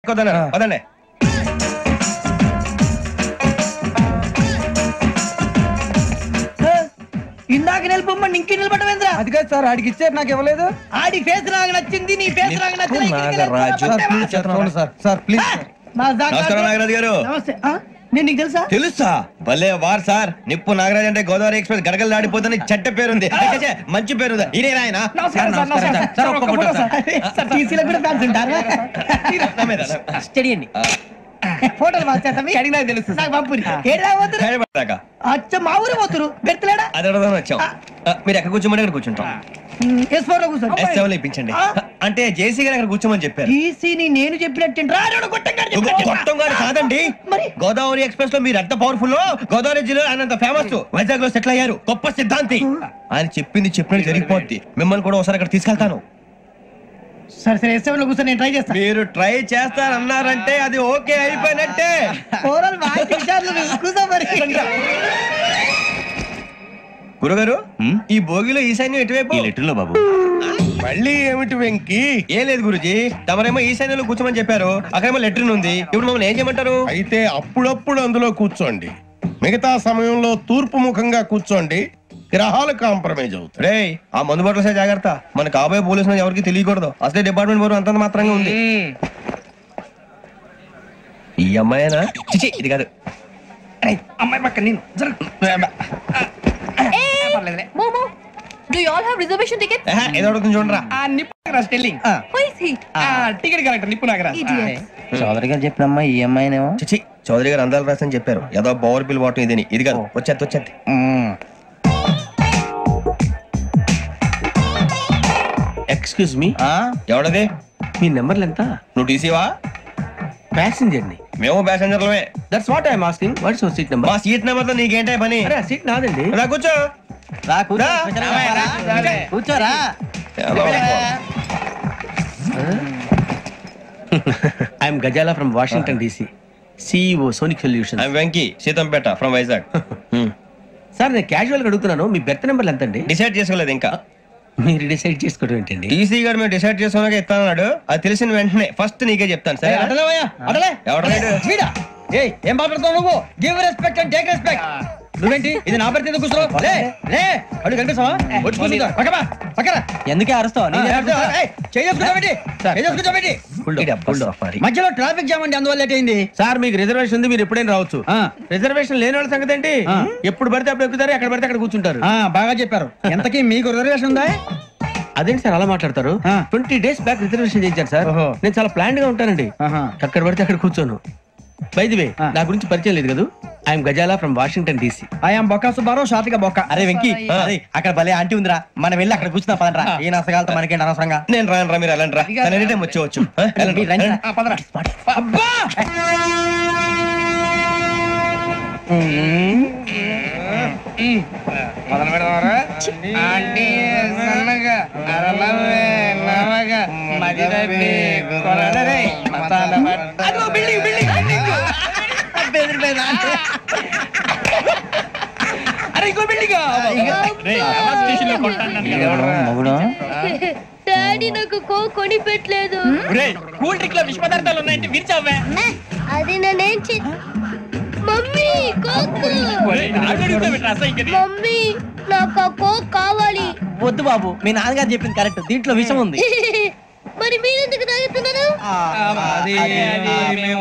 పదండి. ఇందాక నిలబొమ్మని ఇంకే నిలబడమేంద్రా? అది కాదు సార్, ఆడికి ఇచ్చారు, నాకు ఇవ్వలేదు. ఆడి ఫేస్ నాకు నచ్చింది, నీ ఫేస్ నాకు నచ్చింది. Sir please. నమస్కారం నాగరాజు గారు. నమస్తే. నేను నీకు తెలుసా? తెలుసా? భలే వార్ సార్. నిప్పు నాగరాజ్ అంటే గోదావరి ఎక్స్ప్రెస్ గడగలు దాడిపోతుంది చెట్ట పేరుంది, మంచి పేరుంది. ఇదే ఆయన. ఫోటోలు తెలుసు అచ్చ మా ఊరు పోతురు బెర్తలేడా? అది అడగదామని వచ్చాం. మీరు ఎక్కడ కూర్చోమని అక్కడ కూర్చుంటాం. కూర్చోండి. ఇప్పించండి. అంటే జేసీ గారు అక్కడ కూర్చోమని చెప్పారు. నేను చెప్పినట్టు గొట్టం గారు కాదండి, గోదావరి ఎక్స్ప్రెస్ లో మీరు ఎంత పవర్ఫుల్, గోదావరి జిల్లా ఆయన ఫేమస్, వైజాగ్ లో సెటిల్ అయ్యారు, గొప్ప సిద్ధాంతి. ఆయన చెప్పింది చెప్పినట్టు జరిగిపోద్ది. మిమ్మల్ని కూడా ఒకసారి అక్కడ తీసుకెళ్తాను. సరే సరే ఎస్ఎంలో కూర్చొని నేను ట్రై చేస్తాను. మీరు ట్రై చేస్తారన్నారంటే అది ఓకే అయిపోయినట్టే. గురుగారు, ఈ భోగిలో ఈశాన్యం ఎటువైపు? లెటర్లో బాబు. మళ్ళీ ఏమిటి వెంకి? ఏం లేదు గురుజీ, తమరేమో ఈశాన్యంలో కూర్చోమని చెప్పారు, అక్కడేమో లెటర్ ఉంది. ఇప్పుడు మమ్మల్ని ఏం చేయమంటారు? అయితే అప్పుడప్పుడు అందులో కూర్చోండి, మిగతా సమయంలో తూర్పు ముఖంగా కూర్చోండి. గ్రహాలు కాంప్రమైజ్ అవుతాయి. రే, ఆ మందు బట్టలసే జాగ్రత్త. మన కాబోయే పోలీసులు ఎవరికి తెలియకూడదు. అసలే డిపార్ట్మెంట్ బోర్ అంత మాత్రంగా ఉంది. ఈ అమ్మాయినా? చిచి, ఇది కాదు. అమ్మాయి పక్క నేను Do you all have reservation tickets? ఏదో అడుగుతుంది చూడరా. నిప్పు Nagaraj telling. Who is he? Ticket collector నిప్పు నాగరాజ్. చౌదరి గారు చెప్పినమ్మా ఈ అమ్మాయినేమో. చిచి, చౌదరి గారు అందాలు రాసని చెప్పారు. ఏదో పవర్ బిల్ వాటం ఇదని. ఇది కాదు. వచ్చేది. Excuse me, ఎవడది? మీ నెంబర్లు ఎంత? నువ్వు టీసీవా? ప్యాసింజర్ ని. మేము ప్యాసెంజర్లమే. That's what I'm asking. What's your seat number? మా సీట్ నెంబర్ తో నీకేంటే పని? అరే ఆ సీట్ నాదండి. రా కూర్చో. కూర్చోరా. I'm Gazala from Washington DC, CEO Sonic Solutions. Venky Seethampeta from Vizag. Sir నేను క్యాజువల్ గా అడుగుతున్నాను, మీ బెర్త్ నెంబర్లు ఎంత అండి? డిసైడ్ చేసుకోలేదు ఇంకా. మీరు డిసైడ్ చేసుకోవడం ఏంటండి? టీసీ గారు మేము డిసైడ్ చేసుకున్నాక ఇస్తానన్నాడు. అది తెలిసిన వెంటనే ఫస్ట్ నీకే చెప్తాను. సరే ఏం మాట్లాడుతావు నువ్వు? Give respect and take respect. నువ్వేంటి ఇది నా పరిస్థితి కూర్చున్నావు? అడుగు కనిపిస్తావా? ఎందుకే అరుస్తావు? మధ్యలో ట్రాఫిక్ జామ్ అండి, అందువల్ల లేట్ అయింది. సార్ మీకు రిజర్వేషన్ ఉంది, మీరు ఎప్పుడైనా రావచ్చు. రిజర్వేషన్ లేని వాళ్ళ సంగతి ఏంటి? ఎప్పుడు పడితే అప్పుడు ఎక్కుతారు, ఎక్కడ పడితే అక్కడ కూర్చుంటారు. బాగా చెప్పారు. ఎంతకీ మీకు రిజర్వేషన్ ఉందా? అదేంటి సార్ అలా మాట్లాడతారు? 20 days బ్యాక్ రిజర్వేషన్ చేయించారు సార్. నేను చాలా ప్లాన్డ్ గా ఉంటానండి, అక్కడ పడితే అక్కడ కూర్చోను. బై ది వే, నా గురించి పరిచయం లేదు కదా, I'm Gazala from Washington DC. I'm Bokka Subbarao, షాతిక బొక్క. అరే వెంకీ, అక్కడ భలే ఆంటీ ఉందిరా, మనం వెళ్ళి అక్కడ కూర్చున్నా పదరా. ఏ నసగాలతో మనకేంటి అనవసరంగా. నేను రాను రా, మీరు వెళ్ళండి రా. Any time వచ్చేవచ్చు. డాడీ నాకు కొని పెట్టలేదు. కూల్ డ్రింక్ లో విష పదార్థాలు ఉన్నాయంటే విరిచావే. అది నేనేం మమ్మీ మమ్మీ నాకు కోక్ కావాలి. వద్దు బాబు, మీ నాన్నగారు చెప్పింది కరెక్ట్, దీంట్లో విషయం ఉంది. మరి మీరెందుకు తాగుతున్నారు?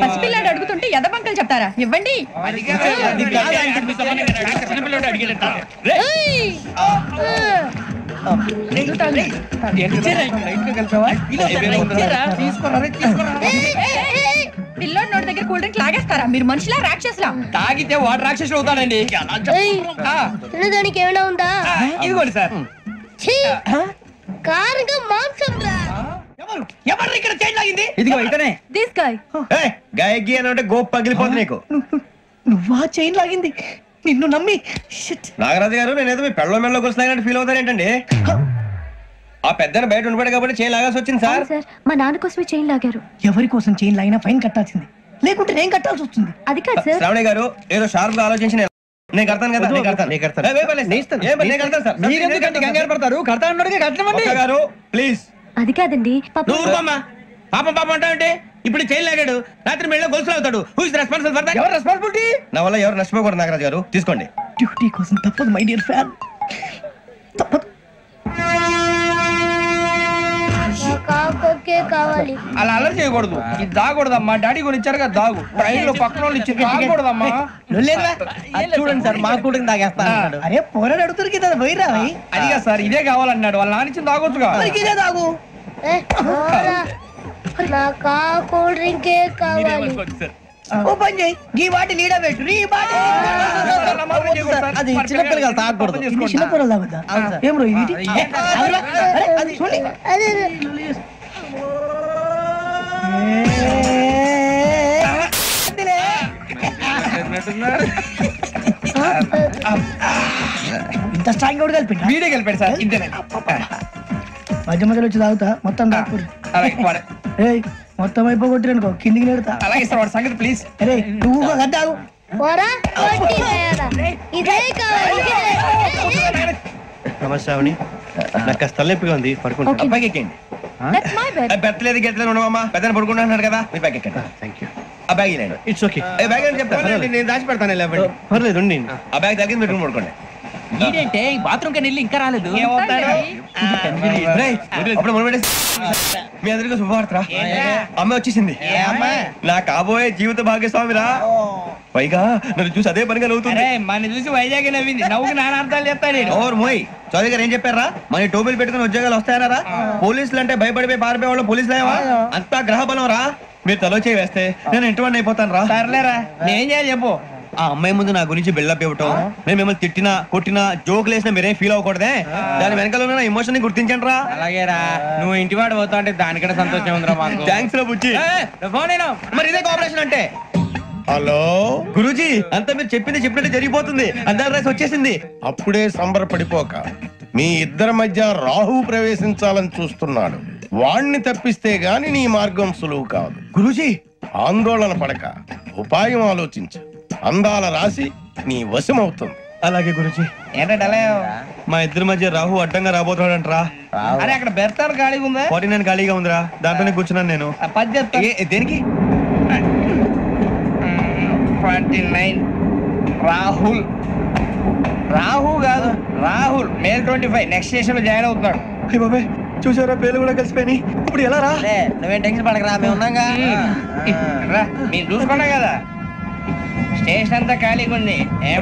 పసిపిల్లాడు అడుగుతుంటే ఎదబంకలు చెప్తారా? ఇవ్వండి. పిల్లోడి నోటి దగ్గర కూల్ డ్రింక్ లాగేస్తారా? మీరు మనుషులా రాక్షసులా? తాగితే వాడు రాక్షసుడు అవుతాడండి. తినడానికి ఏమైనా ఉందా? ఇదిగోండి సార్. కారుగా మాంసం రా. ఎవరు ఇక్కడ చైన్ లాగింది? ఇదిగో ఇతనే. This guy. గాయకి అని అంటే గోప్ పగిలిపోతుంది నీకు. నువ్వా చైన్ లాగింది? నిన్ను నమ్మి. నాగరాజు గారు, నేనేదో మీ పెళ్ళ మెళ్ళలో గురిసిలాగినట్టు ఫీల్ అవుతారు ఏంటండి? ఆ పెద్దని బయట ఉండిపోయాడు కాబట్టి చైన్ లాగాల్సి వచ్చింది సార్. మా నాన్న కోసమే చైన్ లాగారు. ఎవరి కోసం చైన్ లాగినా ఫైన్ కట్టాల్సింది, లేకుంటే నేను కట్టాల్సి వస్తుంది. అది కాదు సార్. శ్రావణి గారు ఏదో షార్ప్ గా ఆలోచించి నేను కడతాను కదా. మీరు ఎందుకంటే కంగారు పడతారు? కడతా అన్నాడుగా కట్టమండి. గారు ప్లీజ్. అది కాదండి పాపం పాపం అంటావంటే ఇప్పుడు చైన్ లాగాడు, రాత్రి మెళ్ళ గొలుసులు అవుతాడు. Who is responsible for that? ఎవరు రెస్పాన్సిబిలిటీ? నా వల్ల ఎవరు నష్టపోకూడదు నాగరాజు గారు, తీసుకోండి. డ్యూటీ కోసం తప్పదు మై డియర్ ఫ్యాన్, తప్పదు. కావాలి అలా అల్లరి చేయకూడదు, ఇది దాగకూడదమ్మా. డాడీ కొని ఇచ్చారు కదా దాగు, ట్రైన్ లో పక్కన వాళ్ళు ఇచ్చి దాగకూడదమ్మా. చూడండి సార్, మా కూడా తాగేస్తా. అరే పోరాడు అడుగుతారు కదా పోయిరా. అదిగా సార్, ఇదే కావాలన్నాడు. వాళ్ళ నాన్న ఇచ్చింది తాగొచ్చుగా. ఇదే తాగు. నాకు కూల్ డ్రింకే కావాలి. ఓ పని చేయి, ఈ బాటి లీడ పెట్టు. ఈ బాటి అది చిన్నపిల్లలు తాగకూడదు. చిన్నపిల్లలు తాగుతా. ఏం రో ఇది? అది చూడండి. ఇంత స్ట్రాంగ్ కూడా కలిపి వీడే కలిపాడు సార్. ఇంతేనే మధ్య మధ్యలో వచ్చి తాగుతా మొత్తం తాగుతుంది. మొత్తం అయిపోగొట్టి అనుకో కిందికి నేడుతా. అలాగే సార్, వాడి సంగతి ప్లీజ్. అరే నువ్వు కద్దాగు. ఇదే కావాలి. నమస్తే అవని, నాకు కాస్త తలెప్పిగా ఉంది, పడుకుంటా. బ్యాగ్ ఎక్కండి. That's my bed. బెత్తలేదు గెత్తలేదు ఉండవమ్మా, పెద్దని పడుకుంటున్నాడు కదా, మీరు బ్యాగ్ ఎక్కండి. Thank you. ఆ బ్యాగ్ ఇలాండి. It's okay. బ్యాగ్ అని చెప్తాను, నేను దాచి పెడతాను. లేవండి, పర్లేదు ఉండి. ఆ బ్యాగ్ తగ్గింది పెట్టుకుని పడుకోండి. ఏంటంటే బాత్రూమ్ కని వెళ్ళి ఇంకా రాలేదు. అప్పుడు మొదలు మీ అందరికీ శుభవార్తరా, అమ్మ వచ్చేసింది. నా కాబోయే జీవిత భాగ్యస్వామిరా. పైగా నన్ను చూసి అదే పనిగా నవ్వుతుంది. మన చూసి వైజాగ్ నవ్వింది. నవ్వుకి నాన్న అర్థాలు చెప్తాడు. ఓర్ మోయ్, చౌదరి గారు ఏం చెప్పారా? మన టోబీలు పెట్టుకుని ఉద్యోగాలు వస్తాయనరా? పోలీసులు అంటే భయపడిపోయి పారిపోయే వాళ్ళు పోలీసులేవా? అంతా గ్రహ బలం రా. మీరు తలో చేయి వేస్తే నేను ఇంటివాడిని అయిపోతాను రా. సర్లేరా, నేనేం చేయాలి చెప్పు. ఆ అమ్మాయి ముందు నా గురించి బిల్డప్ ఇవ్వటం, నేను మిమ్మల్ని తిట్టినా కొట్టినా జోకులు వేసినా మీరేం ఫీల్ అవ్వకూడదే. దాని వెనకాల ఉన్న ఎమోషన్ ని గుర్తించండి రా. అలాగేరా, నువ్వు ఇంటి వాడు పోతా అంటే దానికంటే సంతోషం ఉందిరా మాకు. థ్యాంక్స్ రా బుజ్జి. మరి ఇదే కోఆపరేషన్ అంటే. హలో గురూజీ, అంతా మీరు చెప్పింది చెప్పినట్టు జరిగిపోతుంది. అందరి రైస్ వచ్చేసింది. అప్పుడే సంబరపడిపోక, మీ ఇద్దరి మధ్య రాహు ప్రవేశించాలని చూస్తున్నాడు. వాణ్ణి తప్పిస్తే గాని నీ మార్గం సులువు కాదు. గురూజీ, ఆందోళన పడక, ఉపాయం ఆలోచించు. అందాల రాశి నీ వశమవుతుంది. అలాగే గురూజీ. ఏంటంటే మా ఇద్దరి మధ్య రాహు అడ్డంగా రాబోతున్నాడంట్రా. అరే అక్కడ బెర్తాను ఖాళీగా ఉందా? 49 ఖాళీగా ఉందిరా, దాంట్లోనే కూర్చున్నాను నేను. పది చెప్తా. దేనికి? 29 రాహుల్. రాహు కాదు, రాహుల్. మే 25 నెక్స్ట్ స్టేషన్ లో జాయిన్ అవుతున్నాడు. అయ్య బాబాయ్, చూసారా పేర్లు కూడా కలిసిపోయి. ఇప్పుడు ఎలా రా? నువ్వేం టెన్షన్ పడకరా, మేము ఉన్నాగా. రా, మీరు చూసుకున్నా కదా స్టేషన్ అంతా ఖాళీగా ఉంది.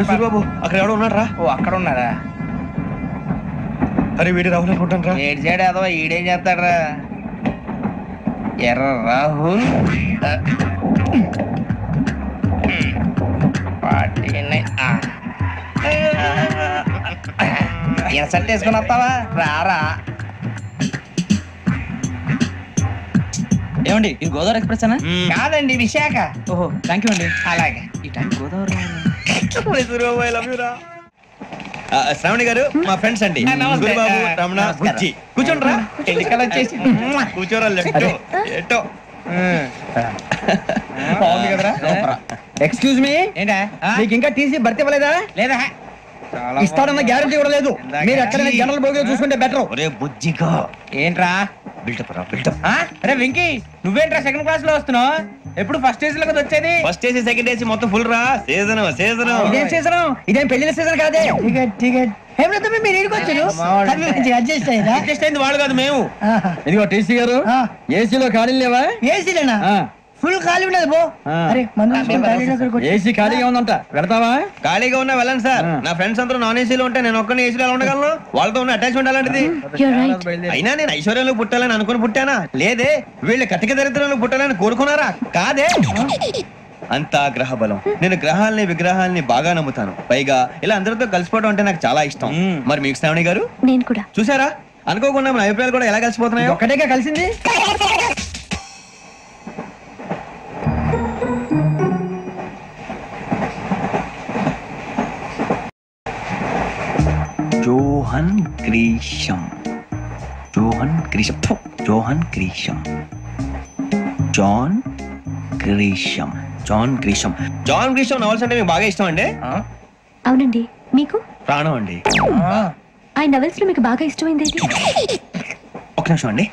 బాబు అక్కడ ఎవడో ఉన్నాడు రా. ఓ అక్కడ ఉన్నారా? అరే వీడి రాహుల్ అనుకుంటాను రా. ఏడు చేయడం అదో ఈడేం చేస్తాడరా? ఎర్ర రాహుల్ 49. సెట్ వేసుకుని వస్తావా? రారా. ఏమండి, ఇది గోదావరి ఎక్స్ప్రెస్ అనా? కాదండి, విశాఖ. ఓహో, థ్యాంక్ యూ అండి. అలాగే. ఈ టైం గోదావరి శ్రావణి గారు మా ఫ్రెండ్స్ అండి. నమస్తే. గురుబాబు, రమణ, బుజ్జి. కూర్చోండి రా. ఎన్నికలు వచ్చేసి కూర్చోరా. ఎట్టో బాగుంది కదరా. ఎక్స్క్యూజ్ మీ, ఏంటా? మీకు ఇంకా టీసీ భర్తీ ఇవ్వలేదా? లేదా ఇస్తాడన్న గ్యారంటీ కూడా లేదు. మీరు ఎక్కడైనా జనరల్ బోగిలో చూసుకుంటే బెటర్. ఒరే బుజ్జిగా, ఏంట్రా బిల్డప్ రా, బిల్డప్. అరే వెంకీ, నువ్వేంట్రా సెకండ్ క్లాస్ లో వస్తున్నావు? ఎప్పుడు ఫస్ట్ ఏసీ లో కదా వచ్చేది? ఫస్ట్ ఏసీ సెకండ్ ఏసీ మొత్తం ఫుల్ రా. Season season. ఇదేం సీజన్? ఇదేం పెళ్లిన సీజన్ కాదే. Ticket ticket. మీరు ఇడికి వచ్చారు, అడ్జస్ట్ అయ్యారా? అడ్జస్ట్ అయింది వాళ్ళు కాదు, మేము. ఇదిగో టీసీ గారు, ఏసీలో ఖాళీ లేవా? ఏసీలేనా? ఫుల్ ఖాళీ ఉండదు బో. అరే ఏసీ ఖాళీగా ఉందంట, పెడతావా? ఖాళీగా ఉన్నా వెళ్ళండి సార్. నా ఫ్రెండ్స్ అందరూ నాన్ ఏసీలో ఉంటే నేను ఒక్కనే ఏసీలో ఎలా ఉండగలను? వాళ్ళతో ఉన్న అటాచ్మెంట్ అలాంటిది. You're right. అయినా నేను ఐశ్వర్యంలో పుట్టాలని అనుకుని పుట్టానా? లేదే. వీళ్ళు కటిక దరిద్రంలో పుట్టాలని కోరుకున్నారా? కాదే. అంతా గ్రహ బలం. నేను గ్రహాలని విగ్రహాలని బాగా నమ్ముతాను. పైగా ఇలా అందరితో కలిసిపోవడం అంటే నాకు చాలా ఇష్టం. మరి మీకు శ్రావణి గారు? నేను కూడా. చూసారా, అనుకోకుండా మన అభిప్రాయాలు కూడా ఎలా కలిసిపోతున్నాయో. ఒక్కటేగా కలిసింది. Johan Grisham, Johan Grisham, Johan Grisham, John Grisham, John Grisham. John Grisham novels అంటే మీకు బాగా ఇష్టం అండి? అవునండి. మీకు? ప్రాణం అండి. ఆ నవెల్స్ లో మీకు బాగా ఇష్టమైంది ఏంటి? ఒక నిమిషం అండి.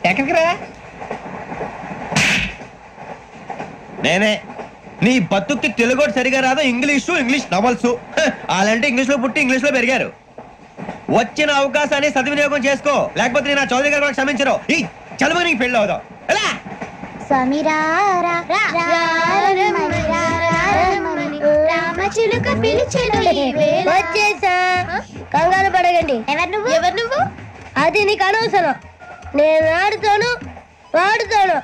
ఎక్కడికి రా? నేనే. నీ బతుక్కి తెలుగు సరిగా రాదు, ఇంగ్లీష్ నవల్స్. అలాంటి ఇంగ్లీష్ లో పుట్టి ఇంగ్లీష్ లో పెరిగారు. వచ్చిన అవకాశాన్ని సద్వినియోగం చేసుకో, లేకపోతే నేను ఆ చౌదరి గారు కూడా క్షమించరు. ఈ చదువు నీకు పెళ్ళి అవుదాం. వచ్చేసా, కంగారు పడగండి. ఎవరు నువ్వు? అది నీకు అనవసరం. నేను ఆడుతాను, వాడుతాను.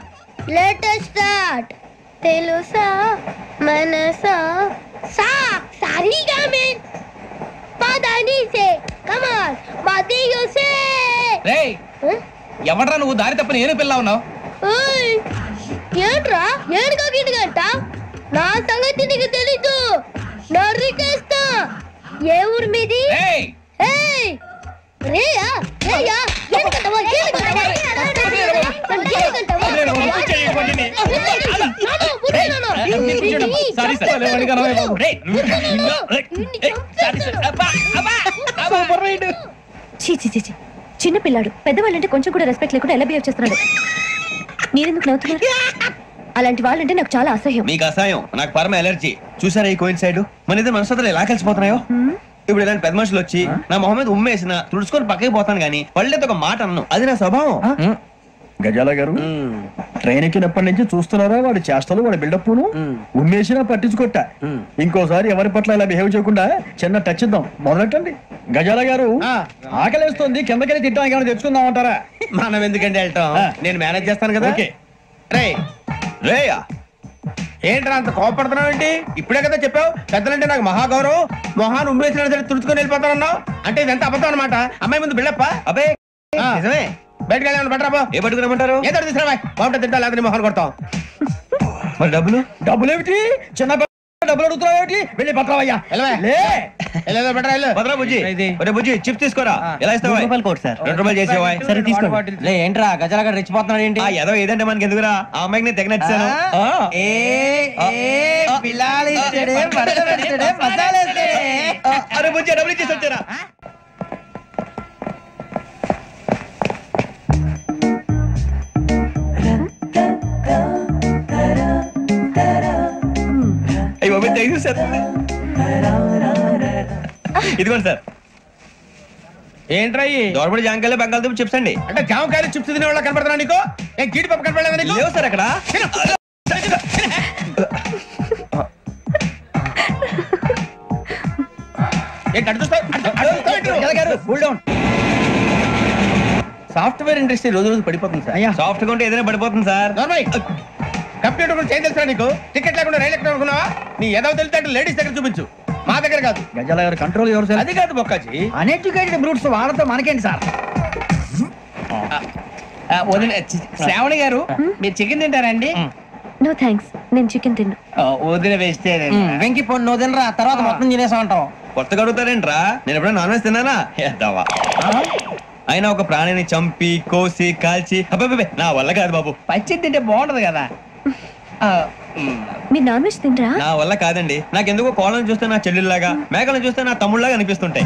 Latest start. తెలుసా మనసా సా సారీగా మెన్ పదని సే కమాన్ మదియో సే. రేయ్ ఎవడ్రా నువ్వు? దారి తప్పని ఏను పిల్ల ఉన్నావు? ఓయ్ ఏంట్రా ఏడుగా గిడుగంట? నా సంగతి నీకు తెలీదు. నరికేస్తా. ఏ ఊరు మీది? ఏయ్ ఏయ్ రేయా రేయా ఏడుగంటవా ఏడుగంటవా చిన్న పిల్లాడు. పెద్దవాళ్ళంటే కొంచెం కూడా రెస్పెక్ట్ లేకుండా ఎలా బిహేవ్ చేస్తున్నాడు. మీరెందుకు నవ్వుతున్నారు? అలాంటి వాళ్ళంటే నాకు చాలా అసహ్యం. మీకు అసహ్యం, నాకు పరమ ఎలర్జీ. చూసారా ఈ కోయిన్ సైడ్? మన ఇద్దరు మనసులో ఎలా కలిసిపోతున్నాయో. ఇప్పుడు ఇలాంటి పెద్ద మనుషులు వచ్చి నా మొహం మీద ఉమ్మేసిన తుడుచుకొని పక్కకి పోతాను గానీ పళ్ళేతో ఒక మాట అన్ను. అది నా స్వభావం. గజాల గారు ట్రైన్ ఎక్కినప్పటి నుంచి చూస్తున్నారా వాడి చేష్టలు, వాడి బిల్డప్ ఉమ్మేసినా పట్టించుకోట. ఇంకోసారి ఎవరి పట్ల ఇలా బిహేవ్ చేయకుండా చిన్న టచ్ ఇద్దాం. మొదలెట్టండి. గజాల గారు ఆకలేస్తుంది, కిందకెళ్ళి తింటాం, ఏమైనా తెచ్చుకుందాం అంటారా? మనం ఎందుకంటే వెళ్తాం, నేను మేనేజ్ చేస్తాను కదా. రే రేయా ఏంట్రా అంత కోపడుతున్నావు ఏంటి? ఇప్పుడే కదా చెప్పావు పెద్దలంటే నాకు మహాగౌరవం, మొహాన్ని ఉమ్మేసిన సరే తుడుచుకొని వెళ్ళిపోతానన్నావు. అంటే ఇదంతా అబద్ధం అనమాట. అమ్మాయి ముందు బిళ్ళప్ప. అబ్బే నిజమే. బయటకు వెళ్ళాను బట్టరాబో. ఏ పట్టుకురమ్మంటారు? ఏదో తీసుకురా బాగుంటుంది, తింటా లేకపోతే మొహాన్ని కొడతాం. మరి డబ్బులు ఏమిటి? చిన్న డబ్బులు అడుగుతున్నావు ఏమిటి? వెళ్ళి పట్టరావయ్యా. బుజ్జి చిప్స్ తీసుకోరా. ఎలా ఇస్తావా? ₹2 చేసేవా? సరే తీసుకోండి. ఏంట్రా గజాల గారు రెచ్చిపోతున్నాడు ఏంటి? ఏదో ఏదంటే మనకి ఎందుకురా, ఆ అమ్మాయికి నేను తెగ నచ్చాను. అరే బుజ్జి డబ్బులు ఇచ్చేసి వచ్చారా? ఇదిగోండి సార్. ఏంట్రా దోరబడి జామకాయలు బంగాళదుంప చిప్స్ అండి. అంటే జామకాయలు చిప్స్ తినే వాళ్ళ కనపడుతున్నా నీకు? ఏ గీడి పప్పు కనపడలేదు నీకు? లేవు సార్ అక్కడ. సాఫ్ట్వేర్ ఇండస్ట్రీ రోజు రోజు పడిపోతుంది సార్. సాఫ్ట్ గా ఉంటే ఏదైనా పడిపోతుంది సార్. కంప్యూటర్ కూడా చేంజ్ తెలుసా నీకు? టికెట్ లేకుండా రైలు ఎక్కడ అనుకున్నావా? నీ ఏదో తెలితే లేడీస్ దగ్గర చూపించు, మా దగ్గర కాదు. గజాల గారు కంట్రోల్ ఎవరు సార్? అది కాదు బొక్కాజీ, అన్ఎడ్యుకేటెడ్ బ్రూట్స్ వాళ్ళతో మనకేంటి సార్? శ్రావణి గారు మీరు చికెన్ తింటారండి? నో థ్యాంక్స్, నేను చికెన్ తిన్ను. వదిన వేస్తే వెంకి పొన్ను నువ్వు తినరా, తర్వాత మొత్తం తినేసా ఉంటాం. కొత్తగా అడుగుతారేంట్రా? నేను ఎప్పుడైనా నాన్ వెజ్ తిన్నానా? ఎద్దావా. అయినా ఒక ప్రాణిని చంపి కోసి కాల్చి అబ్బే నా వల్ల కాదు బాబు. పచ్చి తింటే బాగుంటది కదా. మీరు నాన్ వెజ్ తినరా? నా వల్ల కాదండి. నాకెందుకో కోళ్ళను చూస్తే నా చెల్లెల్లాగా, మేకలను చూస్తే నా తమ్ముళ్ళలాగా అనిపిస్తుంటాయి.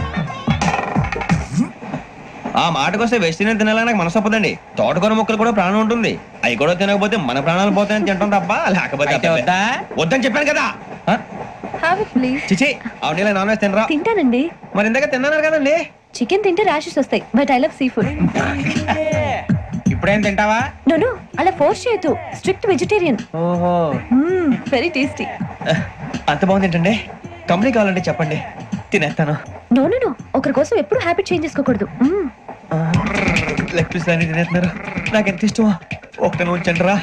ఆ మాటకొస్తే వెస్టిరియన్ తినాలని నాకు మనసు ఒప్పదండి. తోటకూర మొక్కలు కూడా ప్రాణం ఉంటుంది. అవి కూడా తినకపోతే మన ప్రాణాలు పోతాయని తింటాం తప్ప లేకపోతే వద్దని చెప్పాను కదా. చిచి అవునీ నాన్ వెజ్ తినరా? తింటానండి. మరి ఇందాక తిన్నాను కదండి. చికెన్ తింటే ర్యాషెస్ వస్తాయి, but I love sea food. ఇప్పుడేం తింటావా? నో అలా ఫోర్స్ చేయొద్దు. Strict vegetarian. ఓహో వెరీ టేస్టీ. అంత బాగుంది ఏంటండి? కంపెనీ కావాలంటే చెప్పండి, తినేస్తాను. నో ఒకరి కోసం ఎప్పుడు హ్యాబిట్ చేంజ్ చేసుకోకూడదు. లెగ్ పీస్ అన్ని తినేస్తున్నారు, నాకు ఎంత ఇష్టమో. ఒకటే ఉంచండి రా.